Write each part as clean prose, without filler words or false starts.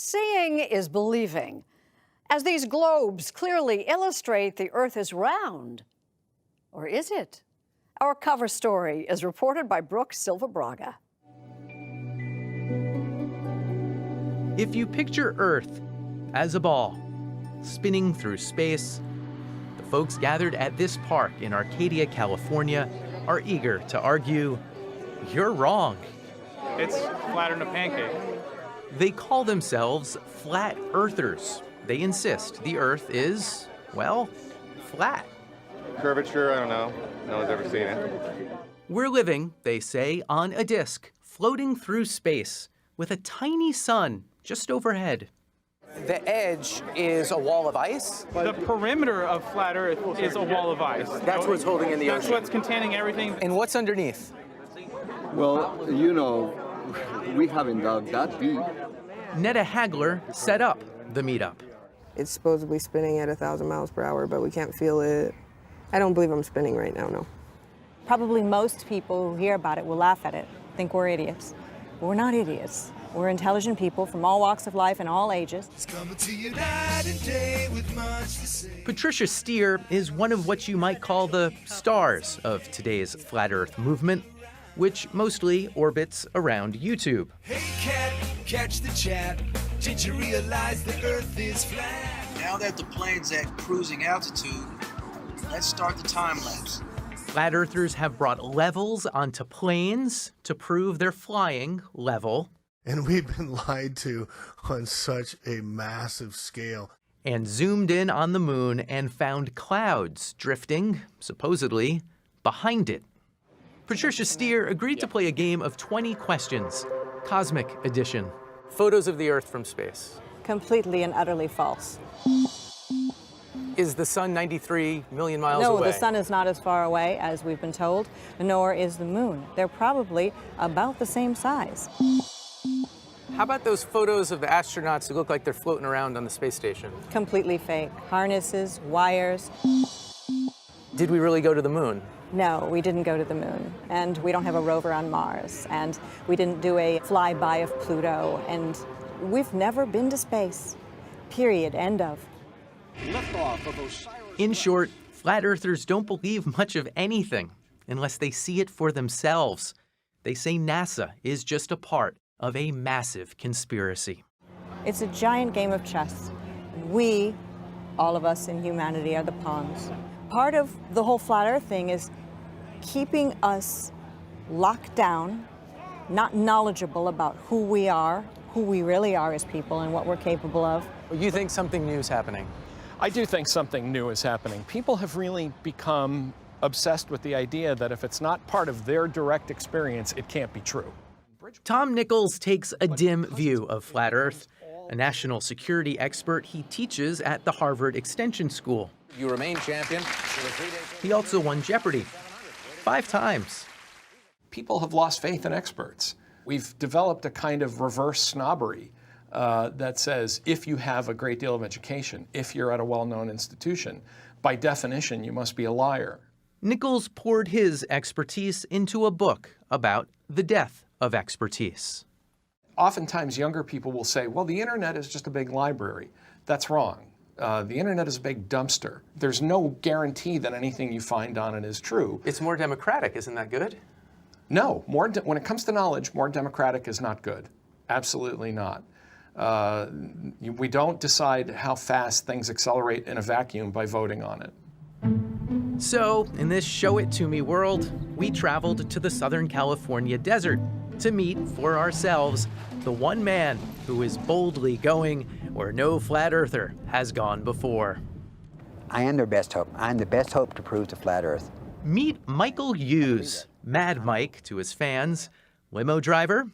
Seeing is believing, as these globes clearly illustrate the Earth is round. Or is it? Our cover story is reported by Brooke Silva Braga. If you picture Earth as a ball spinning through space, the folks gathered at this park in Arcadia, California, are eager to argue, you're wrong. It's flatter than a pancake. They call themselves flat earthers. They insist the Earth is, well, flat. Curvature, I don't know. No one's ever seen it. We're living, they say, on a disk, floating through space, with a tiny sun just overhead. The edge is a wall of ice? The perimeter of flat Earth is a wall of ice. That's what's holding in the ocean. That's what's containing everything. And what's underneath? Well, you know, we haven't dug that deep. Netta Hagler set up the meetup. It's supposedly spinning at 1,000 miles per hour, but we can't feel it. I don't believe I'm spinning right now, no. Probably most people who hear about it will laugh at it, think we're idiots. But we're not idiots. We're intelligent people from all walks of life and all ages. Patricia Steer is one of what you might call the stars of today's flat Earth movement, which mostly orbits around YouTube. Hey cat, catch the chat. Did you realize the Earth is flat? Now that the plane's at cruising altitude, let's start the time lapse. Flat Earthers have brought levels onto planes to prove they're flying level. And we've been lied to on such a massive scale. And zoomed in on the moon and found clouds drifting, supposedly, behind it. Patricia Steer agreed to play a game of 20 questions, Cosmic Edition. Photos of the Earth from space. Completely and utterly false. Is the sun 93 million miles away? No, the sun is not as far away as we've been told, nor is the moon. They're probably about the same size. How about those photos of the astronauts who look like they're floating around on the space station? Completely fake. Harnesses, wires. Did we really go to the moon? No, we didn't go to the moon, and we don't have a rover on Mars, and we didn't do a flyby of Pluto, and we've never been to space. Period. End of. In short, flat earthers don't believe much of anything unless they see it for themselves. They say NASA is just a part of a massive conspiracy. It's a giant game of chess. We, all of us in humanity, are the pawns. Part of the whole flat Earth thing is keeping us locked down, not knowledgeable about who we are, who we really are as people, and what we're capable of. You think something new is happening? I do think something new is happening. People have really become obsessed with the idea that if it's not part of their direct experience, it can't be true. Tom Nichols takes a dim view of flat Earth. A national security expert, he teaches at the Harvard Extension School. You remain champion. He also won Jeopardy! 5 times. People have lost faith in experts. We've developed a kind of reverse snobbery that says if you have a great deal of education, if you're at a well-known institution, by definition, you must be a liar. Nichols poured his expertise into a book about the death of expertise. Oftentimes, younger people will say, well, the internet is just a big library. That's wrong. The internet is a big dumpster. There's no guarantee that anything you find on it is true. It's more democratic, isn't that good? No, when it comes to knowledge, more democratic is not good. Absolutely not. We don't decide how fast things accelerate in a vacuum by voting on it. So, in this show it to me world, we traveled to the Southern California desert to meet for ourselves the one man who is boldly going where no flat earther has gone before. I am their best hope. I am the best hope to prove the flat Earth. Meet Michael Hughes, Mad Mike to his fans, limo driver,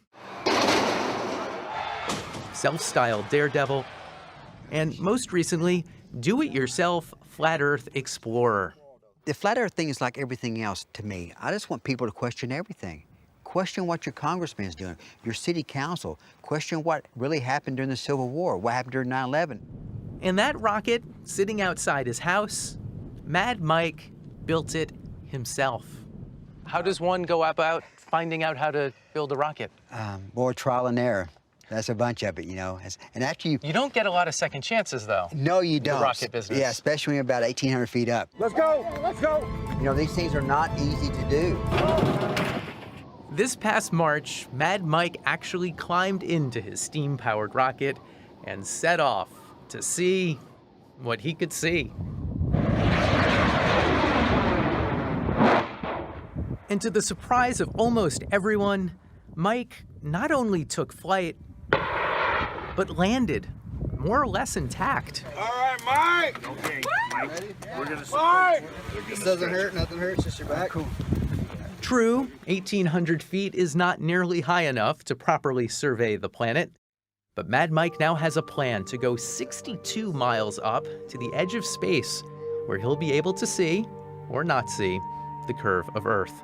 self-styled daredevil, and most recently, do-it-yourself flat Earth explorer. The flat Earth thing is like everything else to me. I just want people to question everything. Question what your congressman is doing, your city council. Question what really happened during the Civil War, what happened during 9/11. And that rocket, sitting outside his house, Mad Mike built it himself. How does one go about finding out how to build a rocket? More trial and error. That's a bunch of it, you know. And after you... You don't get a lot of second chances, though. No, you don't. In the rocket business. Yeah, especially when you're about 1,800 feet up. Let's go! Let's go! You know, these things are not easy to do. This past March, Mad Mike actually climbed into his steam-powered rocket and set off to see what he could see. And to the surprise of almost everyone, Mike not only took flight, but landed, more or less intact. All right, Mike! Okay, Mike. We're gonna support you. This doesn't hurt, nothing hurts, just your back. Cool. True, 1,800 feet is not nearly high enough to properly survey the planet, but Mad Mike now has a plan to go 62 miles up to the edge of space, where he'll be able to see, or not see, the curve of Earth.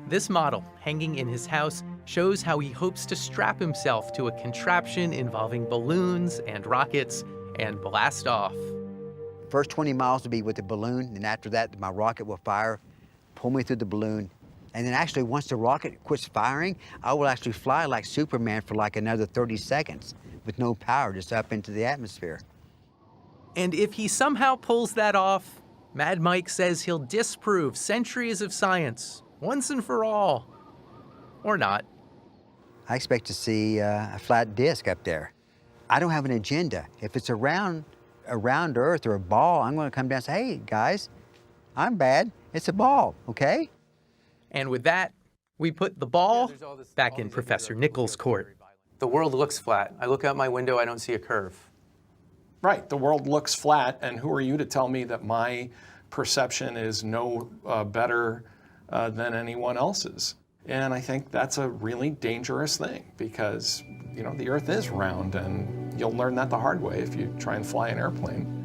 This model, hanging in his house, shows how he hopes to strap himself to a contraption involving balloons and rockets and blast off. First 20 miles will be with the balloon, and after that, my rocket will fire, pull me through the balloon. And then actually, once the rocket quits firing, I will actually fly like Superman for like another 30 seconds with no power, just up into the atmosphere. And if he somehow pulls that off, Mad Mike says he'll disprove centuries of science once and for all. Or not. I expect to see a flat disc up there. I don't have an agenda. If it's a round Earth or a ball, I'm going to come down and say, hey, guys, I'm bad. It's a ball, okay? And with that, we put the ball back in Professor Nichols' court. The world looks flat. I look out my window, I don't see a curve. Right, the world looks flat, and who are you to tell me that my perception is no better than anyone else's? And I think that's a really dangerous thing because, you know, the Earth is round, and you'll learn that the hard way if you try and fly an airplane.